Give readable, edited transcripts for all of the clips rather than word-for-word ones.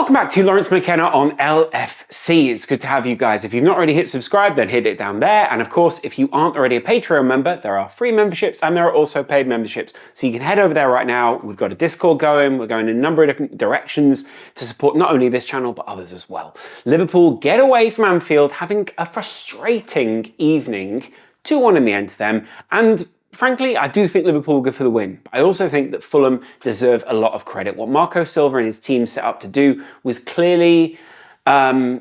Welcome back to Laurence McKenna on LFC. It's good to have you guys. If you've not already hit subscribe, then hit it down there. And of course, if you aren't already a Patreon member, there are free memberships and there are also paid memberships. So you can head over there right now. We've got a Discord going. We're going in a number of different directions to support not only this channel, but others as well. Liverpool get away from Anfield, having a frustrating evening, 2-1 in the end to them. And frankly, I do think Liverpool will go for the win. But I also think that Fulham deserve a lot of credit. What Marco Silva and his team set up to do was clearly, I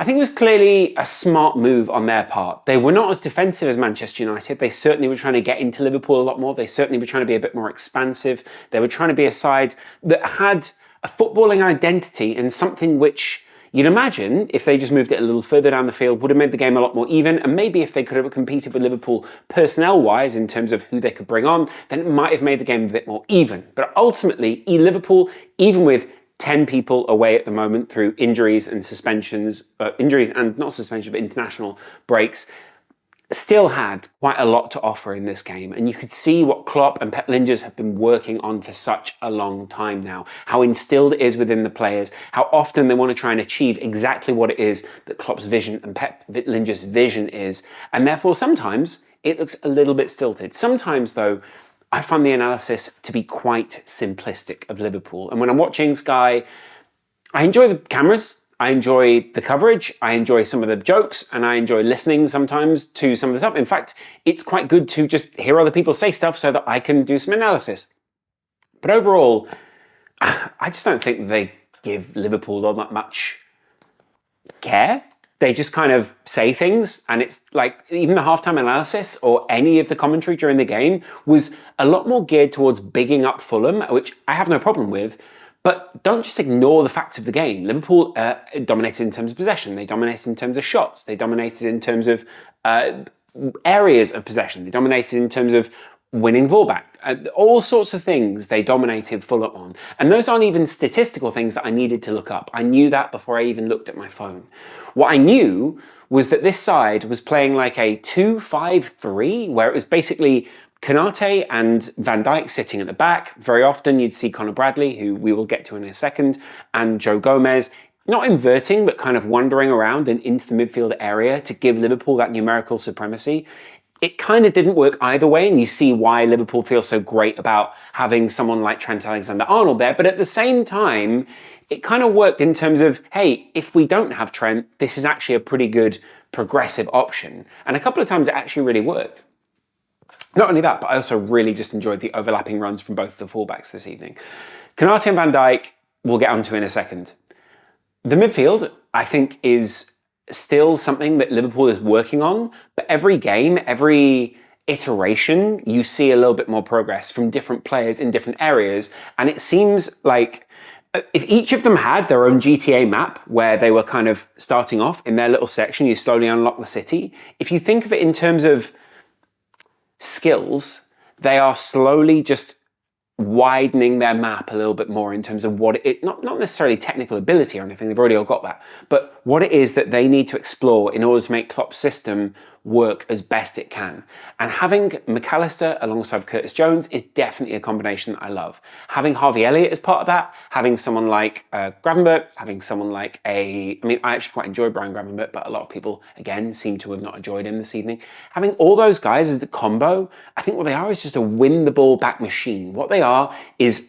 think it was clearly a smart move on their part. They were not as defensive as Manchester United. They certainly were trying to get into Liverpool a lot more. They certainly were trying to be a bit more expansive. They were trying to be a side that had a footballing identity and something which you'd imagine, if they just moved it a little further down the field, would have made the game a lot more even, and maybe if they could have competed with Liverpool personnel-wise in terms of who they could bring on, then it might have made the game a bit more even. But ultimately, Liverpool, even with 10 people away at the moment through injuries and suspensions, injuries and not suspensions, but international breaks, still had quite a lot to offer in this game. And you could see what Klopp and Pep Lingers have been working on for such a long time now, how instilled it is within the players, how often they want to try and achieve exactly what it is that Klopp's vision and Pep Lingers' vision is. And therefore, sometimes it looks a little bit stilted. Sometimes, though, I find the analysis to be quite simplistic of Liverpool. And when I'm watching Sky, I enjoy the cameras. I enjoy the coverage, I enjoy some of the jokes, and I enjoy listening sometimes to some of the stuff. In fact, it's quite good to just hear other people say stuff so that I can do some analysis. But overall, I just don't think they give Liverpool all that much care. They just kind of say things, and it's like even the halftime analysis or any of the commentary during the game was a lot more geared towards bigging up Fulham, which I have no problem with. But don't just ignore the facts of the game. Liverpool dominated in terms of possession. They dominated in terms of shots. They dominated in terms of areas of possession. They dominated in terms of winning the ball back. All sorts of things they dominated Fulham on. And those aren't even statistical things that I needed to look up. I knew that before I even looked at my phone. What I knew was that this side was playing like a 2-5-3, where it was basically Konate and Van Dijk sitting at the back. Very often you'd see Conor Bradley, who we will get to in a second, and Joe Gomez, not inverting, but kind of wandering around and into the midfield area to give Liverpool that numerical supremacy. It kind of didn't work either way, and you see why Liverpool feels so great about having someone like Trent Alexander-Arnold there. But at the same time, it kind of worked in terms of, hey, if we don't have Trent, this is actually a pretty good progressive option. And a couple of times it actually really worked. Not only that, but I also really just enjoyed the overlapping runs from both the fullbacks this evening. Konate and Van Dijk, we'll get onto in a second. The midfield, I think, is still something that Liverpool is working on, but every game, every iteration, you see a little bit more progress from different players in different areas, and it seems like if each of them had their own GTA map where they were kind of starting off in their little section, you slowly unlock the city. If you think of it in terms of skills, they are slowly just widening their map a little bit more in terms of what it, not necessarily technical ability or anything, they've already all got that, but what it is that they need to explore in order to make Klopp's system work as best it can. And having McAllister alongside Curtis Jones is definitely a combination that I love. Having Harvey Elliott as part of that, having someone like Gravenberch, having someone like I actually quite enjoy Brian Gravenberch, but a lot of people, again, seem to have not enjoyed him this evening. Having all those guys as the combo, I think what they are is just a win the ball back machine. What they are is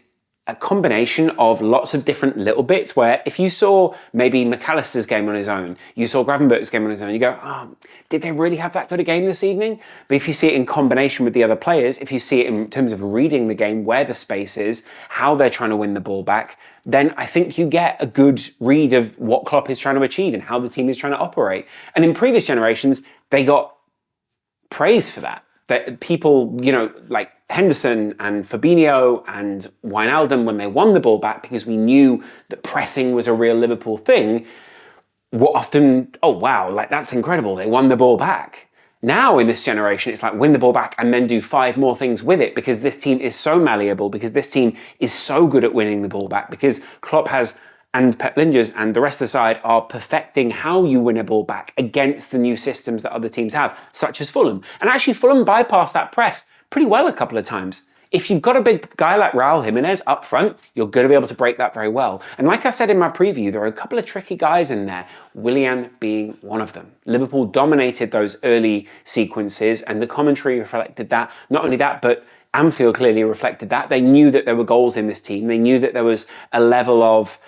a combination of lots of different little bits where if you saw maybe McAllister's game on his own, you saw Gravenberch's game on his own, you go, oh, did they really have that good a game this evening? But if you see it in combination with the other players, if you see it in terms of reading the game, where the space is, how they're trying to win the ball back, then I think you get a good read of what Klopp is trying to achieve and how the team is trying to operate. And in previous generations, they got praise for that. That people, like Henderson and Fabinho and Wijnaldum, when they won the ball back, because we knew that pressing was a real Liverpool thing, were often, oh wow, like that's incredible, they won the ball back. Now in this generation, it's like win the ball back and then do 5 more things with it, because this team is so malleable, because this team is so good at winning the ball back, because Klopp has, and Pep Lingers and the rest of the side are perfecting how you win a ball back against the new systems that other teams have, such as Fulham. And actually Fulham bypassed that press pretty well a couple of times. if you've got a big guy like Raul Jimenez up front, you're going to be able to break that very well. And like I said in my preview, there are a couple of tricky guys in there, Willian being one of them. Liverpool dominated those early sequences, and the commentary reflected that. Not only that, but Anfield clearly reflected that. They knew that there were goals in this team. They knew that there was a level of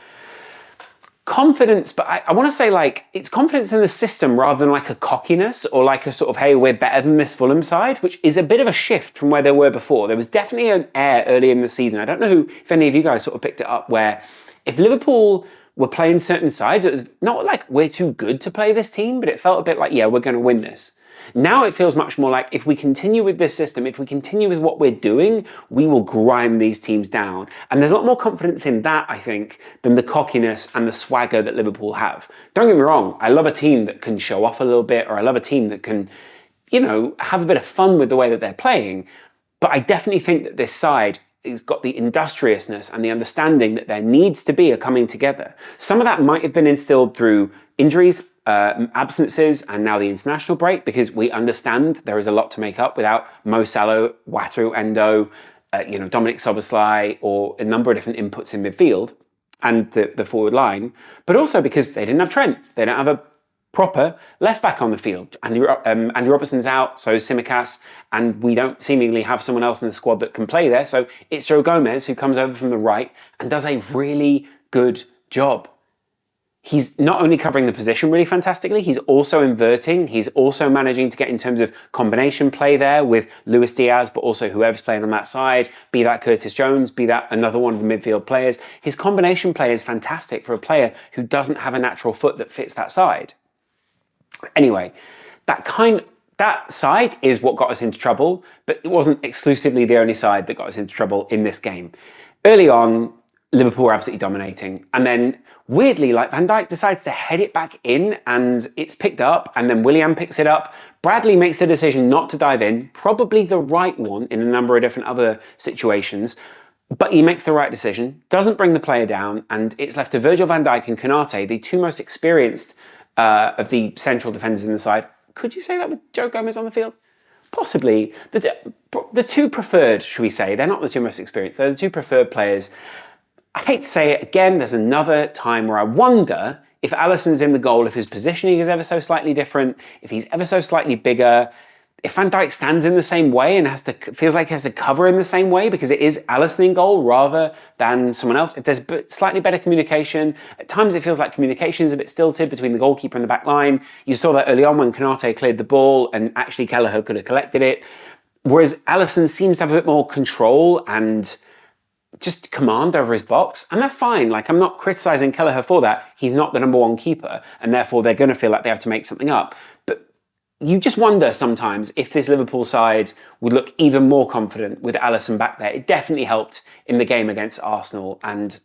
confidence, but I want to say like it's confidence in the system rather than like a cockiness or like a sort of, hey, we're better than this Fulham side, which is a bit of a shift from where they were before. There was definitely an air early in the season. I don't know if any of you guys sort of picked it up, where if Liverpool were playing certain sides, it was not like we're too good to play this team, but it felt a bit like, yeah, we're going to win this. Now it feels much more like if we continue with this system, if we continue with what we're doing, we will grind these teams down. And there's a lot more confidence in that, I think, than the cockiness and the swagger that Liverpool have. Don't get me wrong, I love a team that can show off a little bit, or I love a team that can, you know, have a bit of fun with the way that they're playing. But I definitely think that this side has got the industriousness and the understanding that there needs to be a coming together. Some of that might have been instilled through injuries, absences, and now the international break, because we understand there is a lot to make up without Mo Salah, Wataru Endo, Dominic Szoboszlai, or a number of different inputs in midfield and the forward line, but also because they didn't have Trent. They don't have a proper left back on the field. Andy Robertson's out, so is Tsimikas, and we don't seemingly have someone else in the squad that can play there. So it's Joe Gomez who comes over from the right and does a really good job. He's not only covering the position really fantastically, he's also inverting. He's also managing to get in terms of combination play there with Luis Diaz, but also whoever's playing on that side, be that Curtis Jones, be that another one of the midfield players. His combination play is fantastic for a player who doesn't have a natural foot that fits that side. Anyway, that side is what got us into trouble, but it wasn't exclusively the only side that got us into trouble in this game. Early on, Liverpool were absolutely dominating. And then weirdly, like Van Dijk decides to head it back in and it's picked up, and then Willian picks it up. Bradley makes the decision not to dive in, probably the right one in a number of different other situations, but he makes the right decision, doesn't bring the player down, and it's left to Virgil van Dijk and Konate, the two most experienced of the central defenders in the side. Could you say that with Joe Gomez on the field? Possibly. The two preferred, should we say, they're not the two most experienced, they're the two preferred players. I hate to say it again, there's another time where I wonder if Alisson's in the goal, if his positioning is ever so slightly different, if he's ever so slightly bigger, if Van Dijk stands in the same way and feels like he has to cover in the same way because it is Alisson in goal rather than someone else. If there's slightly better communication, at times it feels like communication is a bit stilted between the goalkeeper and the back line. You saw that early on when Konate cleared the ball and actually Kelleher could have collected it. Whereas Alisson seems to have a bit more control and just command over his box, and that's fine. Like, I'm not criticising Kelleher for that. He's not the number one keeper, and therefore they're going to feel like they have to make something up. But you just wonder sometimes if this Liverpool side would look even more confident with Alisson back there. It definitely helped in the game against Arsenal, and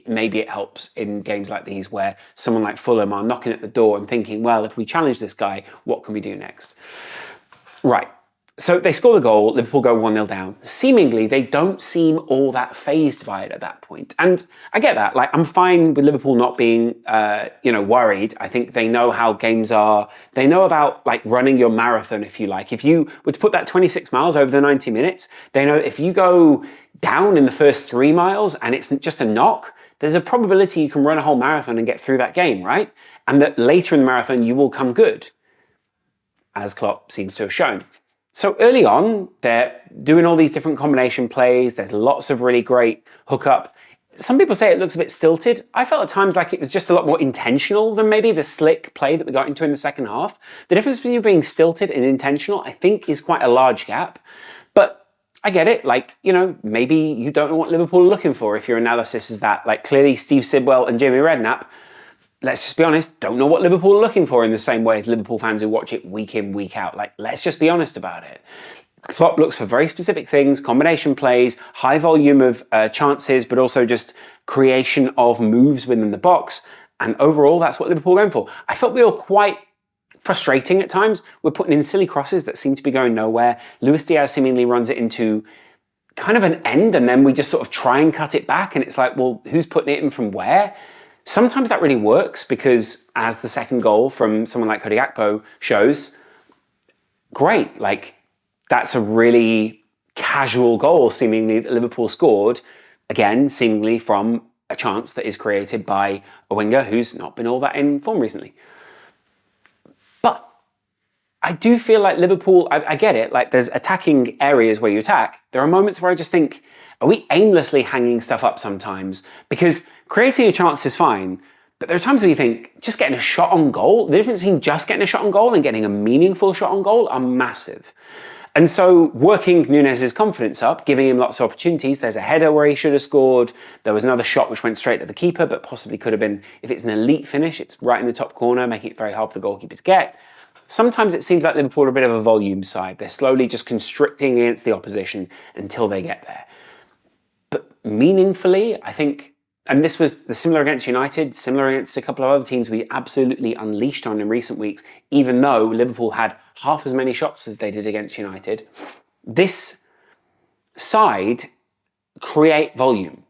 maybe it helps in games like these where someone like Fulham are knocking at the door and thinking, well, if we challenge this guy, what can we do next? Right. So they score the goal, Liverpool go 1-0 down. Seemingly, they don't seem all that fazed by it at that point. And I get that. Like, I'm fine with Liverpool not being, worried. I think they know how games are. They know about, like, running your marathon, if you like. If you were to put that 26 miles over the 90 minutes, they know if you go down in the first 3 miles and it's just a knock, there's a probability you can run a whole marathon and get through that game, right? And that later in the marathon, you will come good, as Klopp seems to have shown. So early on, they're doing all these different combination plays. There's lots of really great hookup. Some people say it looks a bit stilted. I felt at times like it was just a lot more intentional than maybe the slick play that we got into in the second half. The difference between being stilted and intentional, I think, is quite a large gap. But I get it. Like, maybe you don't know what Liverpool are looking for if your analysis is that. Like, clearly Steve Sidwell and Jamie Redknapp, let's just be honest, don't know what Liverpool are looking for in the same way as Liverpool fans who watch it week in, week out. Like, let's just be honest about it. Klopp looks for very specific things, combination plays, high volume of chances, but also just creation of moves within the box. And overall, that's what Liverpool are going for. I felt we were quite frustrating at times. We're putting in silly crosses that seem to be going nowhere. Luis Diaz seemingly runs it into kind of an end, and then we just sort of try and cut it back. And it's like, well, who's putting it in from where? Sometimes that really works because, as the second goal from someone like Cody Gakpo shows, great. Like, that's a really casual goal, seemingly, that Liverpool scored, again, seemingly from a chance that is created by a winger who's not been all that in form recently. But I do feel like Liverpool, I get it, like there's attacking areas where you attack. There are moments where I just think, are we aimlessly hanging stuff up sometimes? Because creating a chance is fine, but there are times where you think, just getting a shot on goal, the difference between just getting a shot on goal and getting a meaningful shot on goal are massive. And so working Nunez's confidence up, giving him lots of opportunities. There's a header where he should have scored. There was another shot which went straight at the keeper, but possibly could have been, if it's an elite finish, it's right in the top corner, making it very hard for the goalkeeper to get. Sometimes it seems like Liverpool are a bit of a volume side. They're slowly just constricting against the opposition until they get there. But meaningfully, I think, and this was the similar against United, similar against a couple of other teams we absolutely unleashed on in recent weeks, even though Liverpool had half as many shots as they did against United. This side create volume.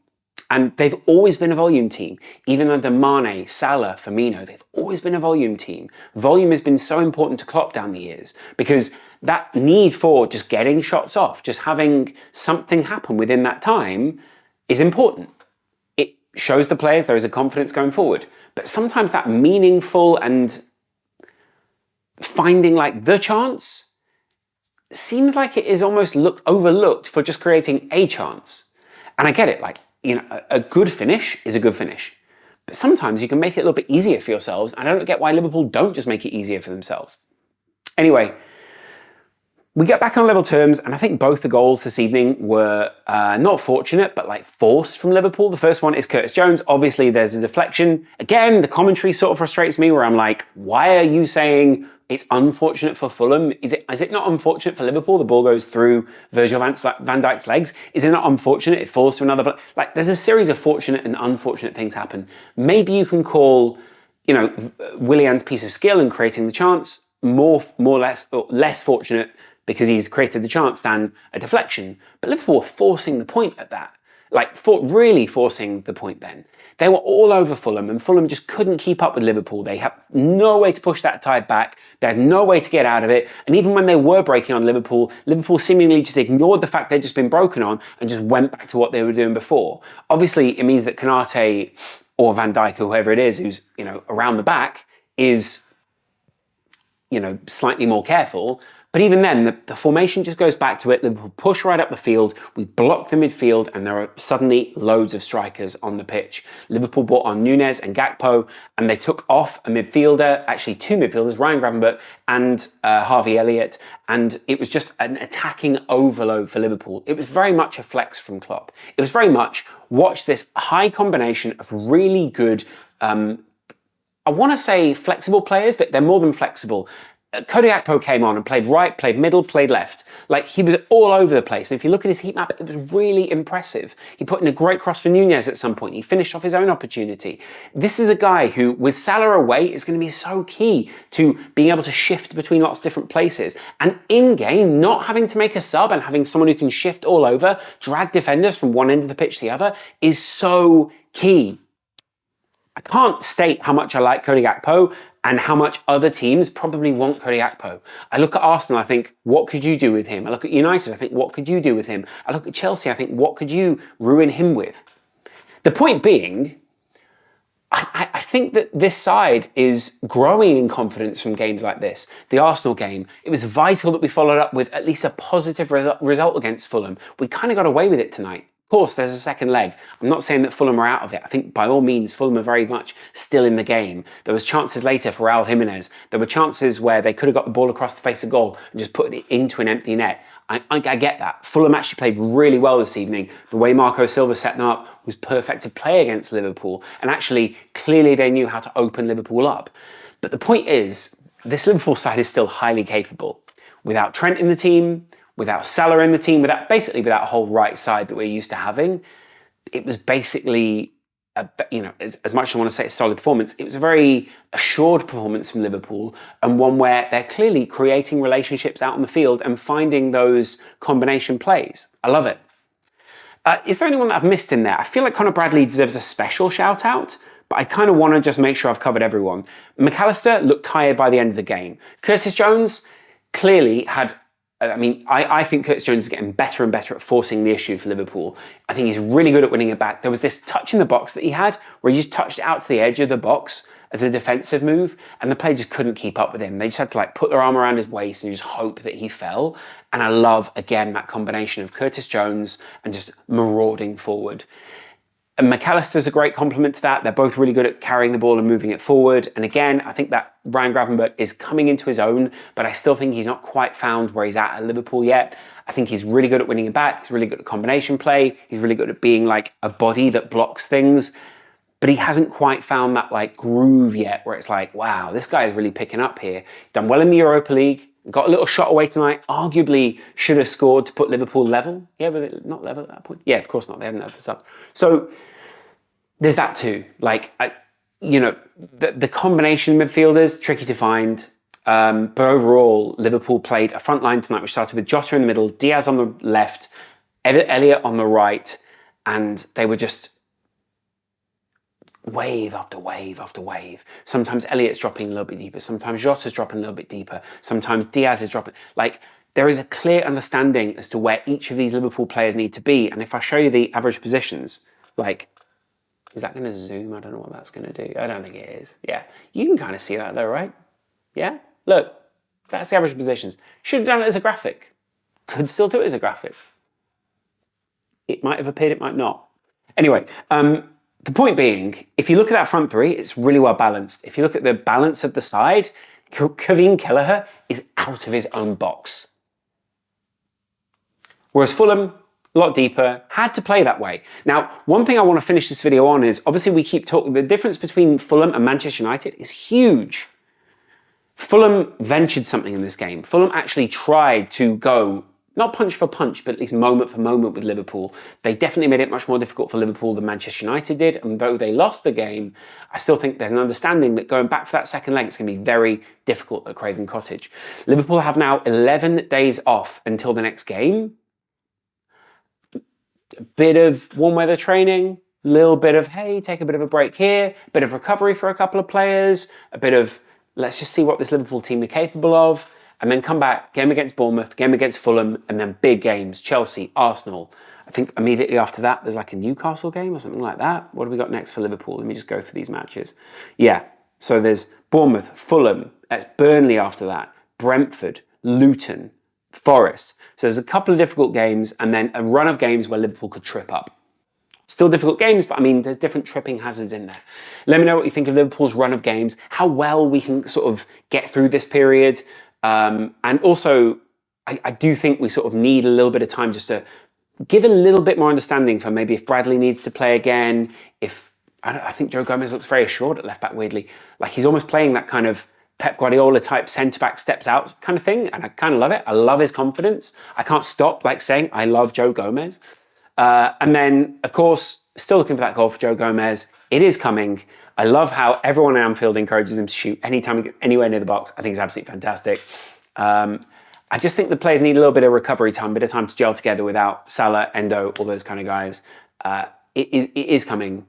And they've always been a volume team. Even under Mane, Salah, Firmino, they've always been a volume team. Volume has been so important to Klopp down the years because that need for just getting shots off, just having something happen within that time is important. It shows the players there is a confidence going forward. But sometimes that meaningful and finding like the chance seems like it is almost overlooked for just creating a chance. And I get it, like, you know, a good finish is a good finish. But sometimes you can make it a little bit easier for yourselves, and I don't get why Liverpool don't just make it easier for themselves. Anyway, we get back on level terms, and I think both the goals this evening were not fortunate, but like forced from Liverpool. The first one is Curtis Jones. Obviously, there's a deflection. Again, the commentary sort of frustrates me, where I'm like, why are you saying it's unfortunate for Fulham? Is it not unfortunate for Liverpool? The ball goes through Virgil van Dijk's legs. Is it not unfortunate it falls to another? Like, there's a series of fortunate and unfortunate things happen. Maybe you can call, you know, Willian's piece of skill in creating the chance less fortunate because he's created the chance than a deflection. But Liverpool were forcing the point at that. Like, really forcing the point then. They were all over Fulham, and Fulham just couldn't keep up with Liverpool. They had no way to push that tide back. They had no way to get out of it. And even when they were breaking on Liverpool, Liverpool seemingly just ignored the fact they'd just been broken on and just went back to what they were doing before. Obviously, it means that Konate or Van Dijk or whoever it is who's, you know, around the back is, you know, slightly more careful. But even then, the formation just goes back to it. Liverpool push right up the field. We block the midfield, and there are suddenly loads of strikers on the pitch. Liverpool brought on Nunez and Gakpo, and they took off a midfielder, actually two midfielders, Ryan Gravenberch and Harvey Elliott, and it was just an attacking overload for Liverpool. It was very much a flex from Klopp. It was very much, watch this high combination of really good, I want to say flexible players, but they're more than flexible. Cody Gakpo came on and played right, played middle, played left. Like, he was all over the place. And if you look at his heat map, it was really impressive. He put in a great cross for Nunez at some point. He finished off his own opportunity. This is a guy who, with Salah away, is going to be so key to being able to shift between lots of different places. And in-game, not having to make a sub and having someone who can shift all over, drag defenders from one end of the pitch to the other, is so key. I can't state how much I like Cody Gakpo and how much other teams probably want Cody Gakpo. I look at Arsenal, I think, what could you do with him? I look at United, I think, what could you do with him? I look at Chelsea, I think, what could you ruin him with? The point being, I think that this side is growing in confidence from games like this. The Arsenal game, it was vital that we followed up with at least a positive result against Fulham. We kind of got away with it tonight. Of course, there's a second leg. I'm not saying that Fulham are out of it. I think by all means, Fulham are very much still in the game. There was chances later for Raul Jimenez. There were chances where they could have got the ball across the face of goal and just put it into an empty net. I get that. Fulham actually played really well this evening. The way Marco Silva set them up was perfect to play against Liverpool. And actually, clearly they knew how to open Liverpool up. But the point is, this Liverpool side is still highly capable. Without Trent in the team, without Salah in the team, without a whole right side that we're used to having, it was basically, as much as I want to say a solid performance, it was a very assured performance from Liverpool, and one where they're clearly creating relationships out on the field and finding those combination plays. I love it. Is there anyone that I've missed in there? I feel like Conor Bradley deserves a special shout out, but I kind of want to just make sure I've covered everyone. McAllister looked tired by the end of the game. Curtis Jones clearly had I mean, I think Curtis Jones is getting better and better at forcing the issue for Liverpool. I think he's really good at winning it back. There was this touch in the box that he had where he just touched it out to the edge of the box as a defensive move, and the player just couldn't keep up with him. They just had to like put their arm around his waist and just hope that he fell. And I love, again, that combination of Curtis Jones and just marauding forward. And McAllister's a great complement to that. They're both really good at carrying the ball and moving it forward. And again, I think that Ryan Gravenberch is coming into his own, but I still think he's not quite found where he's at Liverpool yet. I think he's really good at winning it back. He's really good at combination play. He's really good at being like a body that blocks things. But he hasn't quite found that like groove yet where it's like, wow, this guy is really picking up here. Done well in the Europa League. Got a little shot away tonight. Arguably should have scored to put Liverpool level. Yeah, but not level at that point. Yeah, of course not. They haven't had this up. So there's that too. Like, the combination midfielders, tricky to find. But overall, Liverpool played a front line tonight, which started with Jota in the middle, Diaz on the left, Elliott on the right, and they were just wave after wave after wave. Sometimes Elliott's dropping a little bit deeper. Sometimes Jota's dropping a little bit deeper. Sometimes Diaz is dropping. Like, there is a clear understanding as to where each of these Liverpool players need to be. And if I show you the average positions, like, is that going to zoom? I don't know what that's going to do. I don't think it is. Yeah, you can kind of see that though, right? Yeah, look, that's the average positions. Should have done it as a graphic. Could still do it as a graphic. It might have appeared, it might not. Anyway, the point being, if you look at that front three, it's really well balanced. If you look at the balance of the side, Kevin Kelleher is out of his own box. Whereas Fulham, a lot deeper, had to play that way. Now, one thing I want to finish this video on is, obviously we keep talking, the difference between Fulham and Manchester United is huge. Fulham ventured something in this game. Fulham actually tried to go, not punch for punch, but at least moment for moment with Liverpool. They definitely made it much more difficult for Liverpool than Manchester United did. And though they lost the game, I still think there's an understanding that going back for that second leg, it's going to be very difficult at Craven Cottage. Liverpool have now 11 days off until the next game. A bit of warm weather training, a little bit of, hey, take a bit of a break here, a bit of recovery for a couple of players, a bit of, let's just see what this Liverpool team are capable of, and then come back, game against Bournemouth, game against Fulham, and then big games, Chelsea, Arsenal. I think immediately after that, there's like a Newcastle game or something like that. What have we got next for Liverpool? Let me just go for these matches. Yeah, so there's Bournemouth, Fulham, that's Burnley after that, Brentford, Luton, Forest. So there's a couple of difficult games and then a run of games where Liverpool could trip up. Still difficult games, but I mean, there's different tripping hazards in there. Let me know what you think of Liverpool's run of games, how well we can sort of get through this period. And also, I do think we sort of need a little bit of time just to give a little bit more understanding for maybe if Bradley needs to play again, if, I think Joe Gomez looks very assured at left back weirdly. Like he's almost playing that kind of Pep Guardiola type centre-back steps out kind of thing, and I kind of love it. I love his confidence. I can't stop like saying I love Joe Gomez. And then, of course, still looking for that goal for Joe Gomez. It is coming. I love how everyone at Anfield encourages him to shoot anytime he gets anywhere near the box. I think it's absolutely fantastic. I just think the players need a little bit of recovery time, a bit of time to gel together without Salah, Endo, all those kind of guys. It is coming.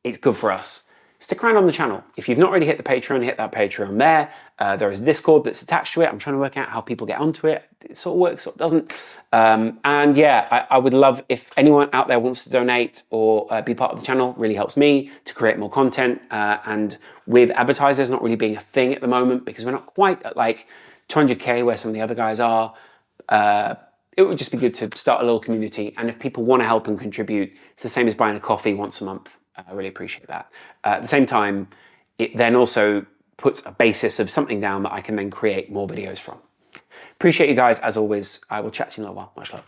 It's good for us. Stick around on the channel. If you've not already hit the Patreon, hit that Patreon there. There is a Discord that's attached to it. I'm trying to work out how people get onto it. It sort of works, sort of doesn't. And yeah, I would love if anyone out there wants to donate or be part of the channel. Really helps me to create more content. And with advertisers not really being a thing at the moment because we're not quite at like 200k where some of the other guys are. It would just be good to start a little community. And if people want to help and contribute, it's the same as buying a coffee once a month. I really appreciate that. At the same time, it then also puts a basis of something down that I can then create more videos from. Appreciate you guys as always. I will chat to you in a little while. Much love.